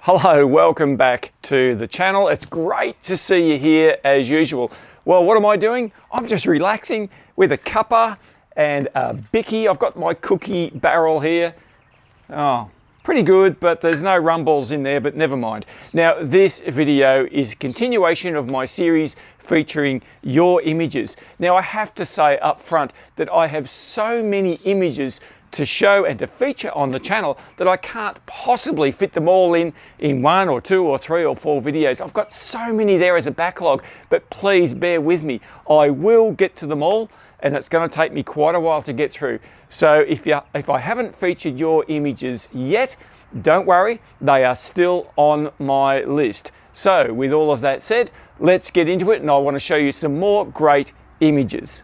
Hello, welcome back to the channel. It's great to see you here as usual. Well, what am I doing? I'm just relaxing with a cuppa and a bicky. I've got my cookie barrel here. Oh, pretty good, but there's no rumbles in there, but never mind. Now, this video is a continuation of my series featuring your images. Now, I have to say up front that I have so many images to show and to feature on the channel that I can't possibly fit them all in one or two or three or four videos. I've got so many there as a backlog, but please bear with me. I will get to them all, and it's going to take me quite a while to get through. So if I haven't featured your images yet, don't worry, they are still on my list. So with all of that said, let's get into it, and I want to show you some more great images.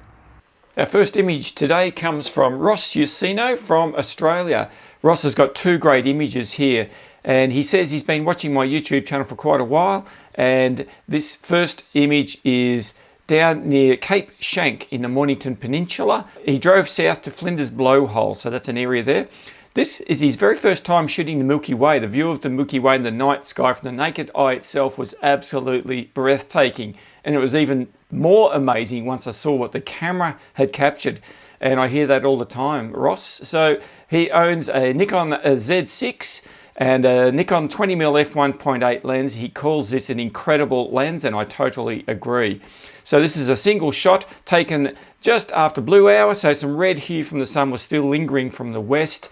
Our first image today comes from Ross Ucino from Australia. Ross has got two great images here, and he says he's been watching my YouTube channel for quite a while, and this first image is down near Cape Shank in the Mornington Peninsula. He drove south to Flinders Blowhole, so that's an area there. This is his very first time shooting the Milky Way. The view of the Milky Way in the night sky from the naked eye itself was absolutely breathtaking. And it was even more amazing once I saw what the camera had captured. And I hear that all the time, Ross. So he owns a Nikon Z6 and a Nikon 20mm f1.8 lens. He calls this an incredible lens, and I totally agree. So this is a single shot taken just after blue hour, so some red hue from the sun was still lingering from the west.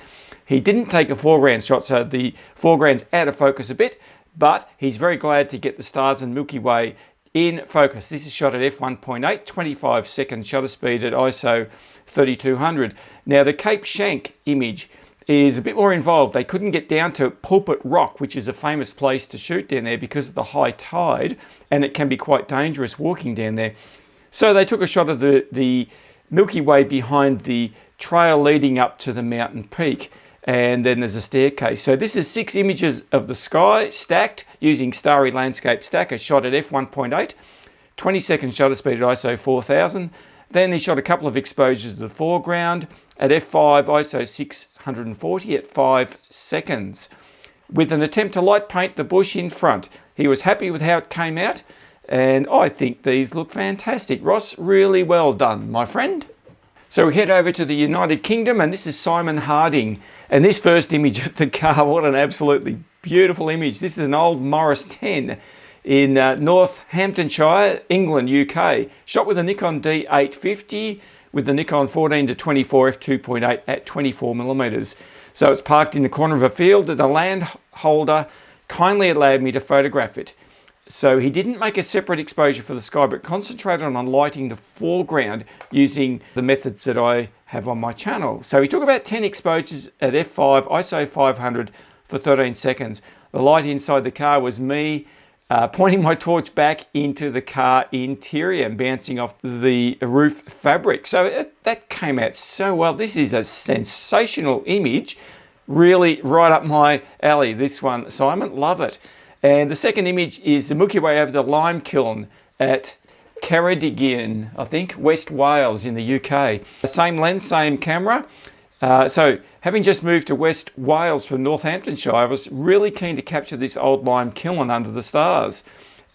He didn't take a foreground shot, so the foreground's out of focus a bit, but he's very glad to get the stars and Milky Way in focus. This is shot at f1.8, 25-second shutter speed at ISO 3200. Now the Cape Shank image is a bit more involved. They couldn't get down to Pulpit Rock, which is a famous place to shoot down there because of the high tide, and it can be quite dangerous walking down there. So they took a shot of the Milky Way behind the trail leading up to the mountain peak, and then there's a staircase. So this is 6 images of the sky stacked using Starry Landscape Stacker, shot at f1.8, 20-second shutter speed at ISO 4000. Then he shot a couple of exposures of the foreground at f5 ISO 640 at 5 seconds with an attempt to light paint the bush in front. He was happy with how it came out, and I think these look fantastic. Ross, really well done, my friend. So we head over to the United Kingdom, and this is Simon Harding. And this first image of the car, what an absolutely beautiful image. This is an old Morris 10 in Northamptonshire, England, UK. Shot with a Nikon D850 with the Nikon 14 to 24 f2.8 at 24mm. So it's parked in the corner of a field that the landholder kindly allowed me to photograph it. So he didn't make a separate exposure for the sky, but concentrated on lighting the foreground using the methods that I have on my channel. So he took about 10 exposures at f5 ISO 500 for 13 seconds. The light inside the car was me pointing my torch back into the car interior and bouncing off the roof fabric. So that came out so well. This is a sensational image, really right up my alley, this one, Simon. Love it. And the second image is the Milky Way over the lime kiln at Ceredigion, I think, West Wales in the UK. The same lens, same camera. So having just moved to West Wales from Northamptonshire, I was really keen to capture this old lime kiln under the stars.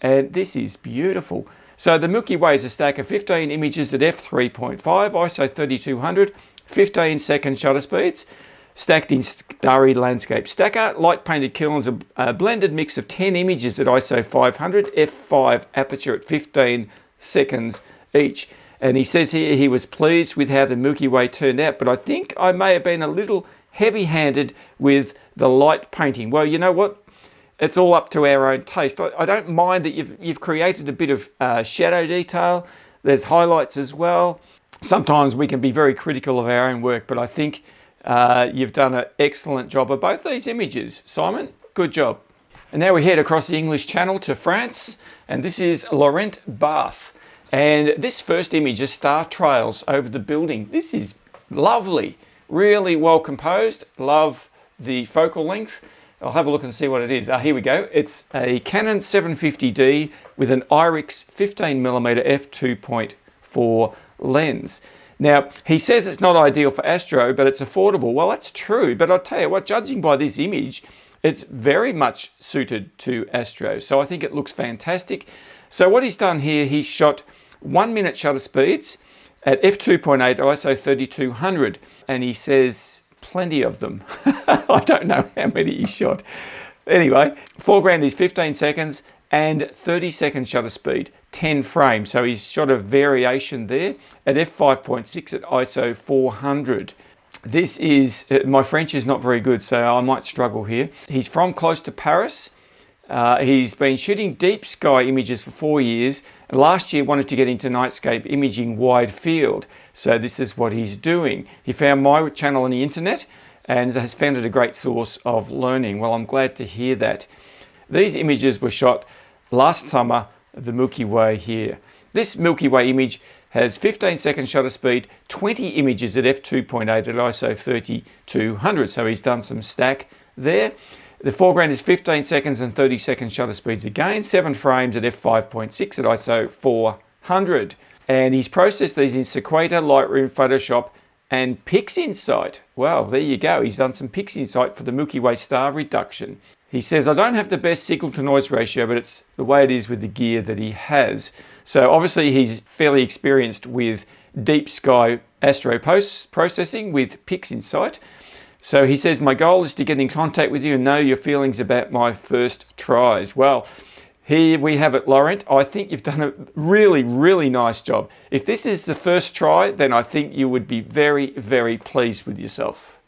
And this is beautiful. So the Milky Way is a stack of 15 images at f3.5, ISO 3200, 15-second shutter speeds, stacked in Starry Landscape Stacker. Light painted kilns, a blended mix of 10 images at ISO 500, f5 aperture at 15 seconds each. And he says here he was pleased with how the Milky Way turned out, but I think I may have been a little heavy-handed with the light painting. Well, you know what? It's all up to our own taste. I don't mind that you've created a bit of shadow detail. There's highlights as well. Sometimes we can be very critical of our own work, but I think you've done an excellent job of both these images, Simon. Good job. And now we head across the English Channel to France, and this is Laurent Bath. And this first image is star trails over the building. This is lovely, really well composed. Love the focal length. I'll have a look and see what it is. Here we go. It's a Canon 750D with an IRIX 15mm f2.4 lens. Now, he says it's not ideal for astro, but it's affordable. Well, that's true, but I'll tell you what, judging by this image, It's very much suited to astro, so I think it looks fantastic. So what he's done here, he's shot 1 minute shutter speeds at f2.8 ISO 3200, and he says plenty of them. I don't know how many he shot. Anyway, foreground is 15 seconds and 30-second shutter speed, 10 frames. So he's shot a variation there at f5.6 at ISO 400. This is, my French is not very good, so I might struggle here. He's from close to Paris. He's been shooting deep sky images for 4 years. And last year wanted to get into Nightscape imaging wide field. So this is what he's doing. He found my channel on the internet and has found it a great source of learning. Well, I'm glad to hear that. These images were shot last summer of the Milky Way here. This Milky Way image has 15-second shutter speed, 20 images at f2.8 at ISO 3200. So he's done some stack there. The foreground is 15 seconds and 30-second shutter speeds again, 7 frames at f5.6 at ISO 400. And he's processed these in Scotia, Lightroom, Photoshop, and PixInsight. Well, there you go. He's done some PixInsight for the Milky Way star reduction. He says, I don't have the best signal to noise ratio, but it's the way it is with the gear that he has. So obviously he's fairly experienced with deep sky astro processing with PixInsight. So he says, my goal is to get in contact with you and know your feelings about my first tries. Well, here we have it, Laurent. I think you've done a really, really nice job. If this is the first try, then I think you would be very, very pleased with yourself.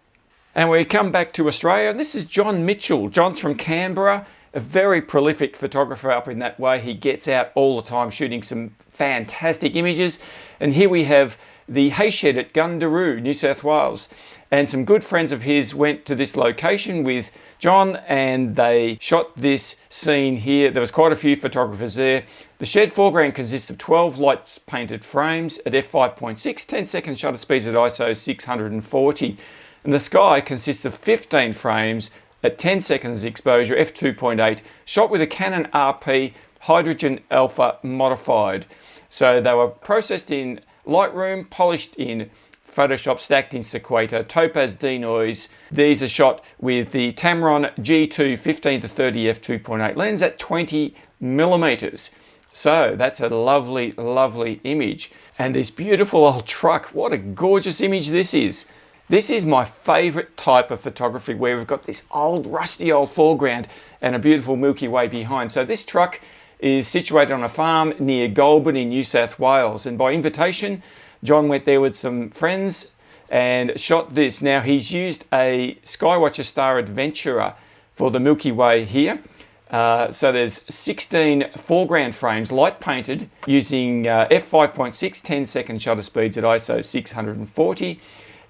And we come back to Australia. This is John Mitchell. John's from Canberra, a very prolific photographer up in that way. He gets out all the time shooting some fantastic images. And here we have the hay shed at Gundaroo, New South Wales. And some good friends of his went to this location with John and they shot this scene here. There was quite a few photographers there. The shed foreground consists of 12 light painted frames at f5.6, 10-second shutter speeds at ISO 640. And the sky consists of 15 frames at 10 seconds exposure, f2.8, shot with a Canon RP hydrogen alpha modified. So they were processed in Lightroom, polished in Photoshop, stacked in Scotia, Topaz denoise. These are shot with the Tamron G2 15 to 30 f2.8 lens at 20 millimeters. So that's a lovely, lovely image. And this beautiful old truck, what a gorgeous image this is. This is my favorite type of photography where we've got this old, rusty old foreground and a beautiful Milky Way behind. So this truck is situated on a farm near Goulburn in New South Wales. And by invitation, John went there with some friends and shot this. Now he's used a Skywatcher Star Adventurer for the Milky Way here. So there's 16 foreground frames, light painted, using f5.6, 10-second shutter speeds at ISO 640.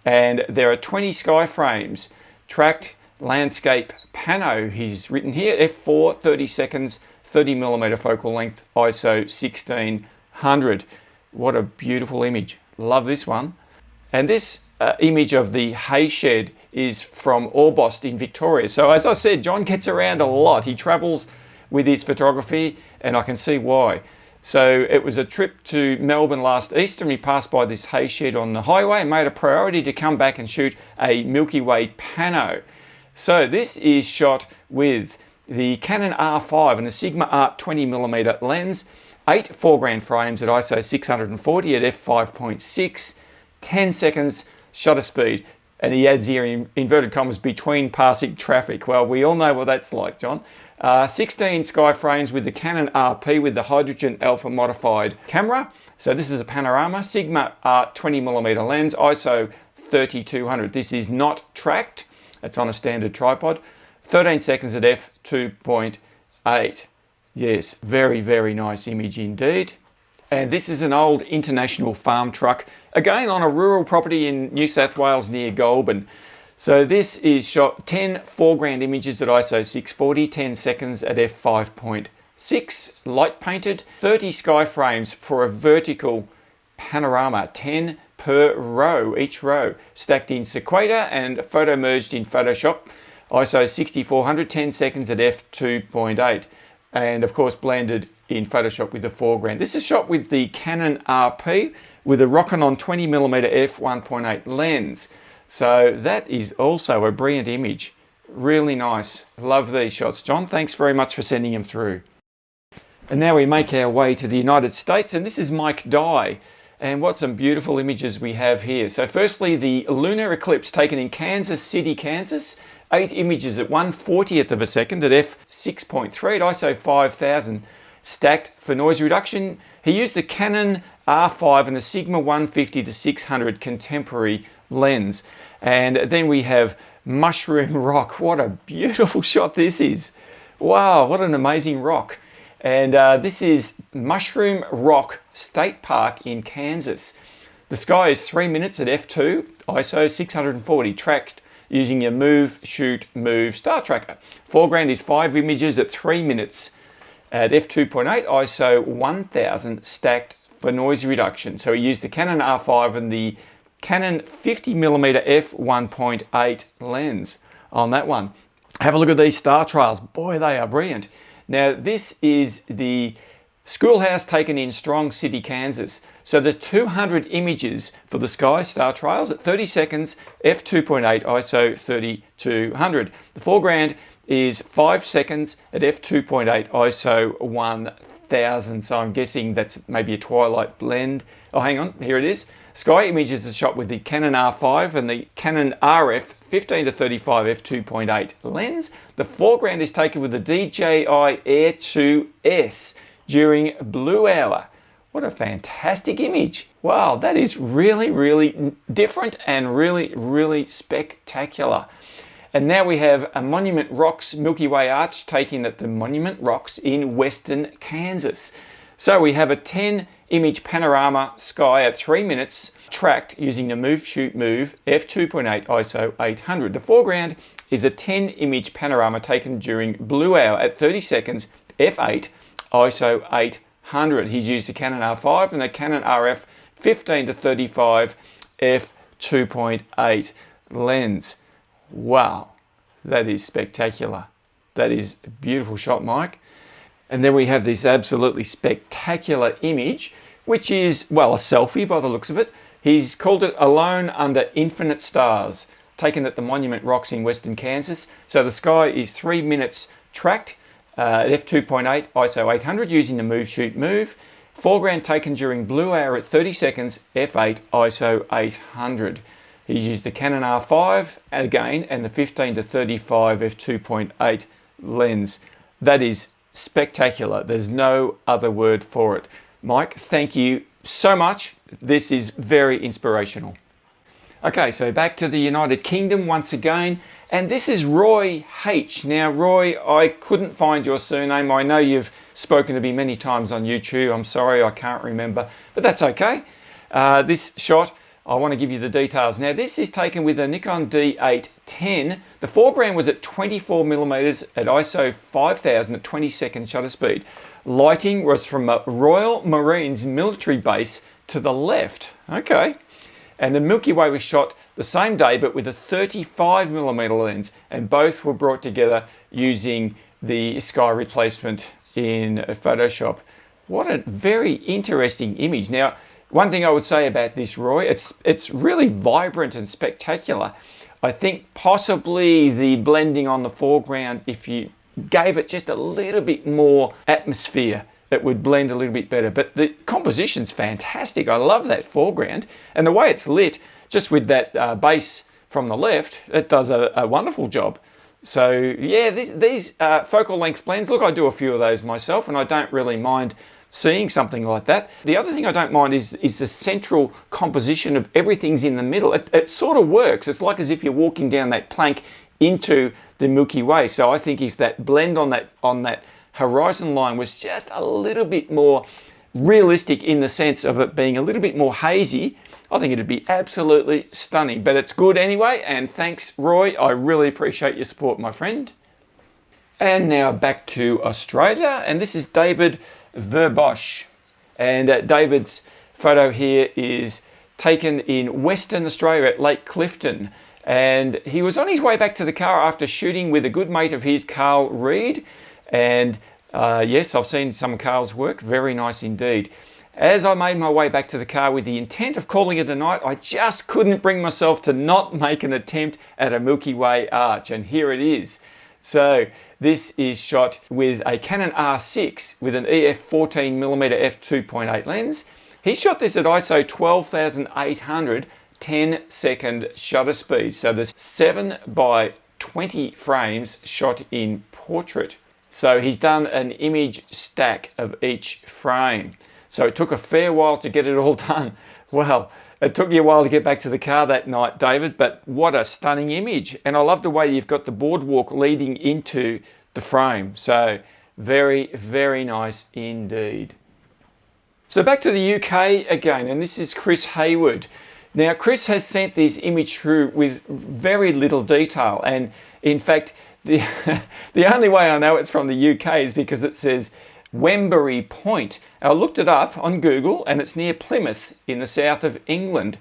And there are 20 sky frames, tracked landscape pano, he's written here, f4, 30 seconds, 30mm focal length, ISO 1600. What a beautiful image. Love this one. And this image of the hay shed is from Orbost in Victoria. So as I said, John gets around a lot. He travels with his photography and I can see why. So it was a trip to Melbourne last Easter and he passed by this hay shed on the highway and made a priority to come back and shoot a Milky Way pano. So this is shot with the Canon R5 and a Sigma Art 20mm lens, 8 foreground frames at ISO 640 at f5.6, 10 seconds shutter speed. And he adds here in inverted commas, between passing traffic. Well, we all know what that's like, John. 16 sky frames with the Canon RP with the hydrogen alpha modified camera. So this is a panorama, Sigma Art 20mm lens, ISO 3200. This is not tracked. It's on a standard tripod. 13 seconds at f2.8. Yes, very, very nice image indeed. And this is an old international farm truck, again on a rural property in New South Wales near Goulburn. So this is shot 10 foreground images at ISO 640, 10 seconds at f5.6, light painted, 30 sky frames for a vertical panorama, 10 per row, each row, stacked in Scotia and photo merged in Photoshop, ISO 6400, 10 seconds at f2.8, and of course blended in Photoshop with the foreground. This is shot with the Canon RP with a Rokinon 20mm f1.8 lens. So that is also a brilliant image. Really nice. Love these shots. John, thanks very much for sending them through. And now we make our way to the United States, and this is Mike Dye. And what some beautiful images we have here. So firstly, the lunar eclipse taken in Kansas City, Kansas. 8 images at 1/40th of a second at f6.3 at ISO 5000, stacked for noise reduction. He used the Canon R5 and the Sigma 150 to 600 contemporary lens. And then we have Mushroom Rock. What a beautiful shot this is. Wow, what an amazing rock. And this is Mushroom Rock State Park in Kansas. The sky is 3 minutes at f2, ISO 640, tracked using your move, shoot, move star tracker. Foreground is 5 images at 3 minutes at f2.8, ISO 1000, stacked for noise reduction. So he used the Canon R5 and the Canon 50mm f1.8 lens on that one. Have a look at these star trails. Boy, they are brilliant. Now, this is the schoolhouse taken in Strong City, Kansas. So the 200 images for the sky star trails at 30 seconds, f2.8, ISO 3200. The foreground is 5 seconds at f2.8, ISO 1000. So I'm guessing that's maybe a twilight blend. Oh, hang on, here it is. Sky images are shot with the Canon R5 and the Canon RF 15 to 35 f2.8 lens. The foreground is taken with the DJI Air 2S during blue hour. What a fantastic image. Wow, that is really, really different and really, really spectacular. And now we have a Monument Rocks Milky Way arch taken at the Monument Rocks in western Kansas. So we have a 10 image panorama sky at 3 minutes, tracked using the move, shoot, move, f2.8, ISO 800. The foreground is a 10 image panorama taken during blue hour at 30 seconds, f8, ISO 800. He's used the Canon R5 and the Canon RF 15 to 35 f2.8 lens. Wow, that is spectacular. That is a beautiful shot, Mike. And then we have this absolutely spectacular image, which is, well, a selfie by the looks of it. He's called it Alone Under Infinite Stars, taken at the Monument Rocks in western Kansas. So the sky is 3 minutes tracked at f2.8, ISO 800, using the move, shoot, move. Foreground taken during blue hour at 30 seconds, f8, ISO 800. He's used the Canon R5 again and the 15 to 35 f2.8 lens. That is spectacular. There's no other word for it. Mike, thank you so much. This is very inspirational. Okay, so back to the United Kingdom once again, and this is Roy H. Now, Roy, I couldn't find your surname. I know you've spoken to me many times on YouTube. I'm sorry, I can't remember, but that's okay. This shot, I want to give you the details. Now, this is taken with a Nikon D810. The foreground was at 24mm at ISO 5000 at 20-second shutter speed. Lighting was from a Royal Marines military base to the left. Okay. And the Milky Way was shot the same day, but with a 35mm lens, and both were brought together using the sky replacement in Photoshop. What a very interesting image. Now, one thing I would say about this, Roy, it's really vibrant and spectacular. I think possibly the blending on the foreground, if you gave it just a little bit more atmosphere, it would blend a little bit better. But the composition's fantastic. I love that foreground. And the way it's lit, just with that base from the left, it does a wonderful job. So yeah, these focal length blends, look, I do a few of those myself, and I don't really mind seeing something like that. The other thing I don't mind is the central composition of everything's in the middle. It sort of works. It's like as if you're walking down that plank into the Milky Way. So I think if that blend on that horizon line was just a little bit more realistic in the sense of it being a little bit more hazy, I think it'd be absolutely stunning. But it's good anyway, and thanks, Roy. I really appreciate your support, my friend. And now back to Australia, and this is David Verbosch. And David's photo here is taken in Western Australia at Lake Clifton. And he was on his way back to the car after shooting with a good mate of his, Carl Reed. And yes, I've seen some of Carl's work, very nice indeed. As I made my way back to the car with the intent of calling it a night, I just couldn't bring myself to not make an attempt at a Milky Way arch, and here it is. So this is shot with a Canon R6 with an EF 14mm f2.8 lens. He shot this at ISO 12,800 10-second shutter speed. So there's 7 by 20 frames shot in portrait. So he's done an image stack of each frame. So it took a fair while to get it all done. Well, it took you a while to get back to the car that night, David, but what a stunning image. And I love the way you've got the boardwalk leading into the frame. So very, very nice indeed. So back to the UK again, and this is Chris Hayward. Now, Chris has sent this image through with very little detail. And in fact, the only way I know it's from the UK is because it says Wembery Point. I looked it up on Google and it's near Plymouth in the south of England.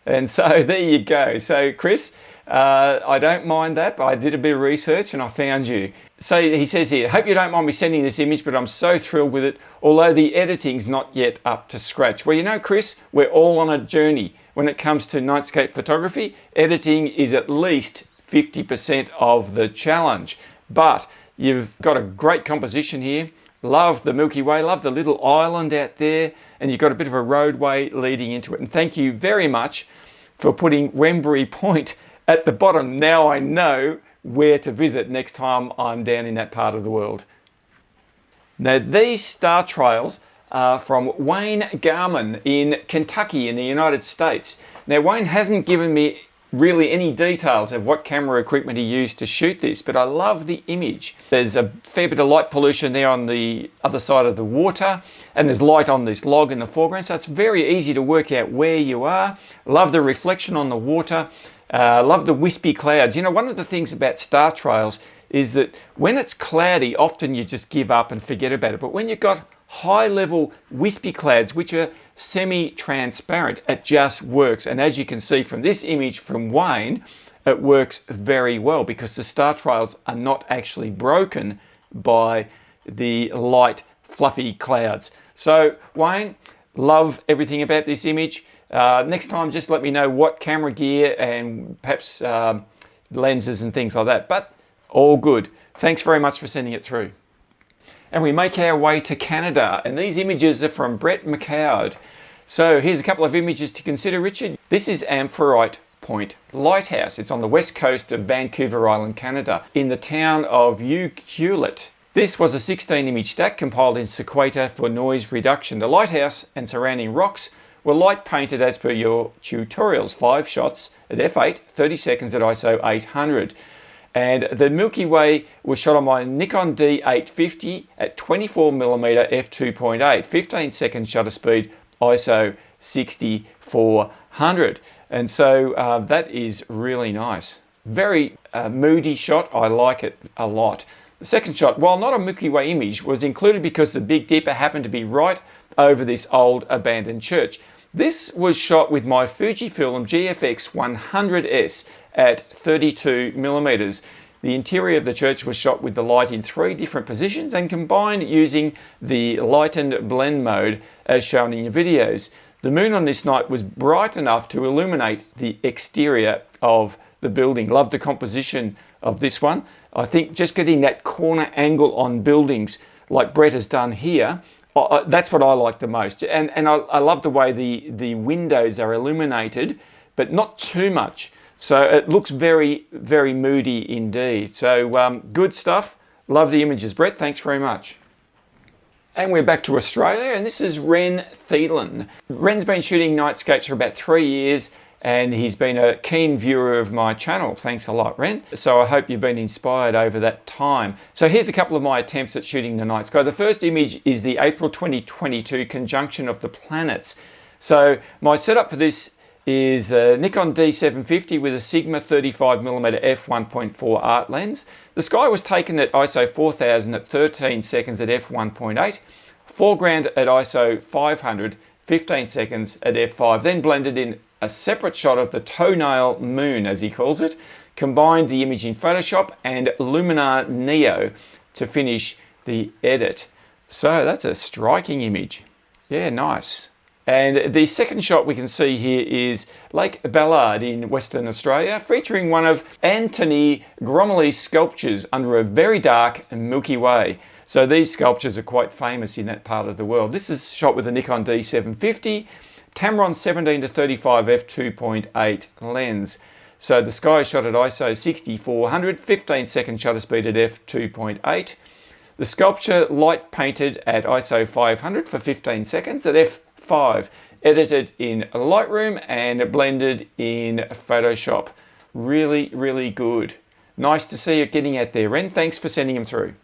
And so there you go. So Chris, I don't mind that, but I did a bit of research and I found you. So he says here, hope you don't mind me sending this image, but I'm so thrilled with it, although the editing's not yet up to scratch. Well, you know, Chris, we're all on a journey. When it comes to nightscape photography, editing is at least 50% of the challenge. But you've got a great composition here. Love the Milky Way, love the little island out there, and you've got a bit of a roadway leading into it. And thank you very much for putting Wembery Point at the bottom. Now I know where to visit next time I'm down in that part of the world. Now these star trails are from Wayne Garman in Kentucky in the United States. Now Wayne hasn't given me really any details of what camera equipment he used to shoot this, but I love the image. There's a fair bit of light pollution there on the other side of the water, and there's light on this log in the foreground, so it's very easy to work out where you are. Love the reflection on the water. Love the wispy clouds. You know, one of the things about star trails is that when it's cloudy, often you just give up and forget about it. But when you've got high level wispy clouds, which are semi-transparent, it just works. And as you can see from this image from Wayne, it works very well because the star trails are not actually broken by the light fluffy clouds. So Wayne, love everything about this image. Next time, just let me know what camera gear and perhaps lenses and things like that, but all good. Thanks very much for sending it through. And we make our way to Canada, and these images are from Brett McCoud. So here's a couple of images to consider, Richard. This is Wembery Point Lighthouse. It's on the west coast of Vancouver Island, Canada, in the town of Ucluelet. This was a 16 image stack compiled in Scotia for noise reduction. The lighthouse and surrounding rocks were light painted as per your tutorials, 5 shots at f8, 30 seconds at ISO 800. And the Milky Way was shot on my Nikon D850 at 24mm f2.8, 15-second shutter speed, ISO 6400. And so that is really nice. Very moody shot. I like it a lot. The second shot, while not a Milky Way image, was included because the Big Dipper happened to be right over this old abandoned church. This was shot with my Fujifilm GFX 100S at 32mm. The interior of the church was shot with the light in 3 different positions and combined using the lightened blend mode as shown in your videos. The moon on this night was bright enough to illuminate the exterior of the building. Love the composition of this one. I think just getting that corner angle on buildings like Brett has done here, that's what I like the most. And I love the way the windows are illuminated, but not too much. So it looks very, very moody indeed. So good stuff. Love the images, Brett. Thanks very much. And we're back to Australia, and this is Ren Thielen. Ren's been shooting nightscapes for about 3 years, and he's been a keen viewer of my channel. Thanks a lot, Ren. So I hope you've been inspired over that time. So here's a couple of my attempts at shooting the night sky. The first image is the April 2022 conjunction of the planets. So my setup for this is a Nikon D750 with a Sigma 35mm f1.4 art lens. The sky was taken at ISO 4000 at 13 seconds at f1.8, foreground at ISO 500, 15 seconds at f5, then blended in a separate shot of the toenail moon, as he calls it, combined the image in Photoshop and Luminar Neo to finish the edit. So that's a striking image. Yeah, nice. And the second shot we can see here is Lake Ballard in Western Australia, featuring one of Anthony Gromeley's sculptures under a very dark Milky Way. So these sculptures are quite famous in that part of the world. This is shot with a Nikon D750, Tamron 17-35 f2.8 lens. So the sky is shot at ISO 6400, 15-second shutter speed at f2.8. The sculpture light painted at ISO 500 for 15 seconds at f5, edited in Lightroom and blended in Photoshop. Really, really good. Nice to see it getting out there, Ren. Thanks for sending them through.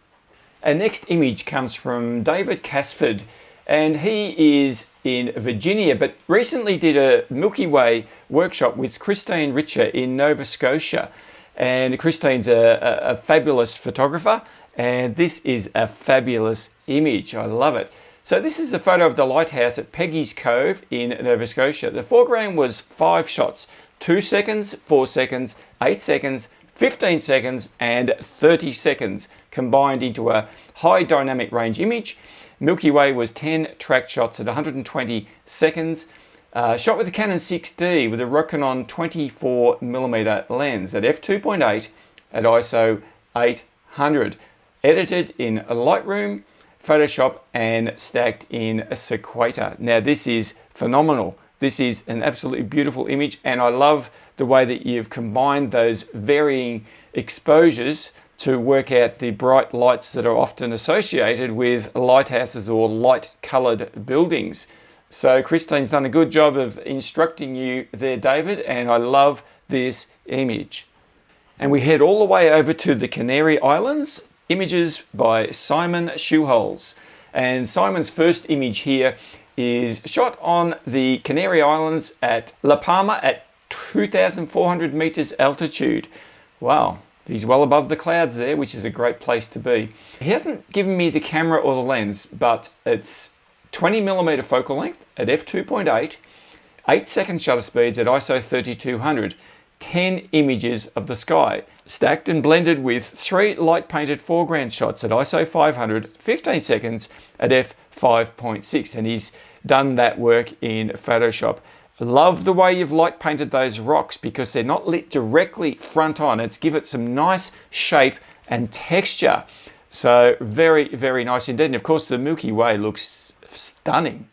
Our next image comes from David Casford, and he is in Virginia, but recently did a Milky Way workshop with Christine Richer in Nova Scotia. And Christine's a fabulous photographer, and this is a fabulous image. I love it. So this is a photo of the lighthouse at Peggy's Cove in Nova Scotia. The foreground was 5 shots, 2 seconds, 4 seconds, 8 seconds, 15 seconds, and 30 seconds, combined into a high dynamic range image. Milky Way was 10 track shots at 120 seconds, shot with a Canon 6D with a Rokinon 24mm lens at f2.8 at ISO 800. Edited in Lightroom, Photoshop, and stacked in Sequator. Now this is phenomenal. This is an absolutely beautiful image, and I love the way that you've combined those varying exposures to work out the bright lights that are often associated with lighthouses or light-coloured buildings. So Christine's done a good job of instructing you there, David, and I love this image. And we head all the way over to the Canary Islands. Images by Simon Shoeholes. And Simon's first image here is shot on the Canary Islands at La Palma at 2,400 meters altitude. Wow, he's well above the clouds there, which is a great place to be. He hasn't given me the camera or the lens, but it's 20mm focal length at f2.8, 8-second shutter speeds at ISO 3200, 10 images of the sky, stacked and blended with 3 light painted foreground shots at ISO 500, 15 seconds at f5.6, and he's done that work in Photoshop. Love the way you've light painted those rocks because they're not lit directly front on. It's give it some nice shape and texture. So very, very nice indeed. And of course the Milky Way looks stunning.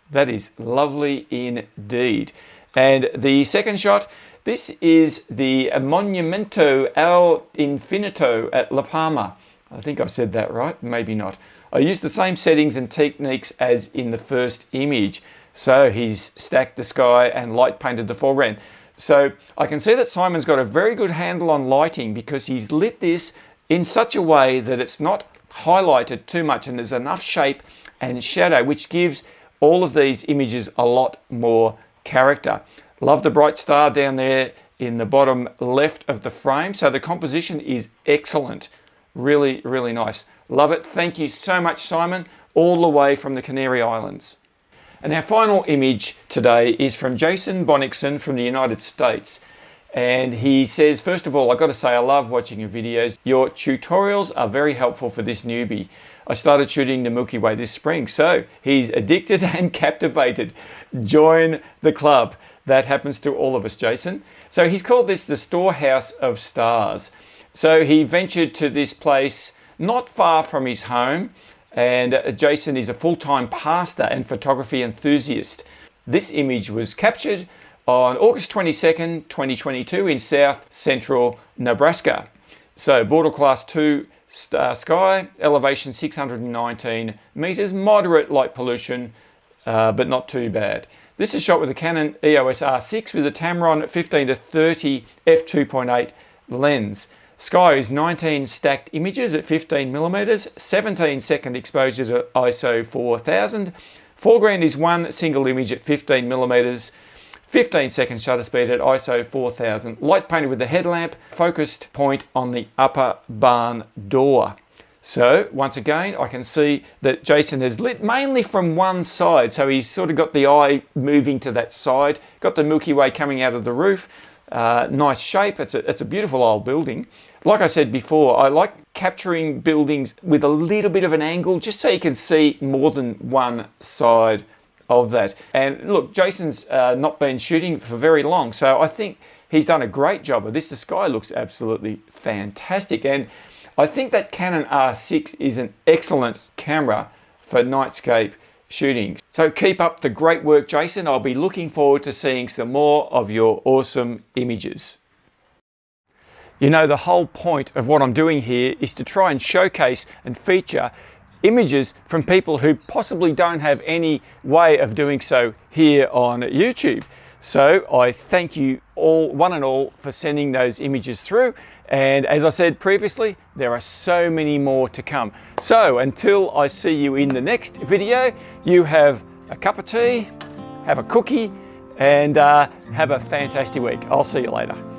That is lovely indeed. And the second shot, this is the Monumento al Infinito at La Palma. I think I said that right, maybe not. I used the same settings and techniques as in the first image. So he's stacked the sky and light painted the foreground. So I can see that Simon's got a very good handle on lighting because he's lit this in such a way that it's not highlighted too much and there's enough shape and shadow, which gives all of these images a lot more character. Love the bright star down there in the bottom left of the frame. So the composition is excellent. Really, really nice. Love it. Thank you so much, Simon, all the way from the Canary Islands. And our final image today is from Jason Bonnickson from the United States. And he says, first of all, I've got to say I love watching your videos. Your tutorials are very helpful for this newbie. I started shooting the Milky Way this spring, so he's addicted and captivated. Join the club. That happens to all of us, Jason. So he's called this the Storehouse of Stars. So he ventured to this place not far from his home, and Jason is a full-time pastor and photography enthusiast. This image was captured on August 22nd, 2022 in south central Nebraska. So border class 2 sky, elevation 619 meters, moderate light pollution, but not too bad. This is shot with a Canon EOS R6 with a Tamron 15-30 f2.8 lens. Sky is 19 stacked images at 15mm, 17-second exposure to ISO 4000. Foreground is one single image at 15mm, 15-second shutter speed at ISO 4000. Light painted with the headlamp, focused point on the upper barn door. So once again, I can see that Jason has lit mainly from one side. So he's sort of got the eye moving to that side, got the Milky Way coming out of the roof. Nice shape. It's a beautiful old building. Like I said before, I like capturing buildings with a little bit of an angle, just so you can see more than one side of that. And look, Jason's not been shooting for very long, so I think he's done a great job of this. The sky looks absolutely fantastic, and I think that Canon R6 is an excellent camera for nightscape shooting. So keep up the great work, Jason. I'll be looking forward to seeing some more of your awesome images. You know, the whole point of what I'm doing here is to try and showcase and feature images from people who possibly don't have any way of doing so here on YouTube. So I thank you all, one and all, for sending those images through. And as I said previously, there are so many more to come. So until I see you in the next video, you have a cup of tea, have a cookie, and have a fantastic week. I'll see you later.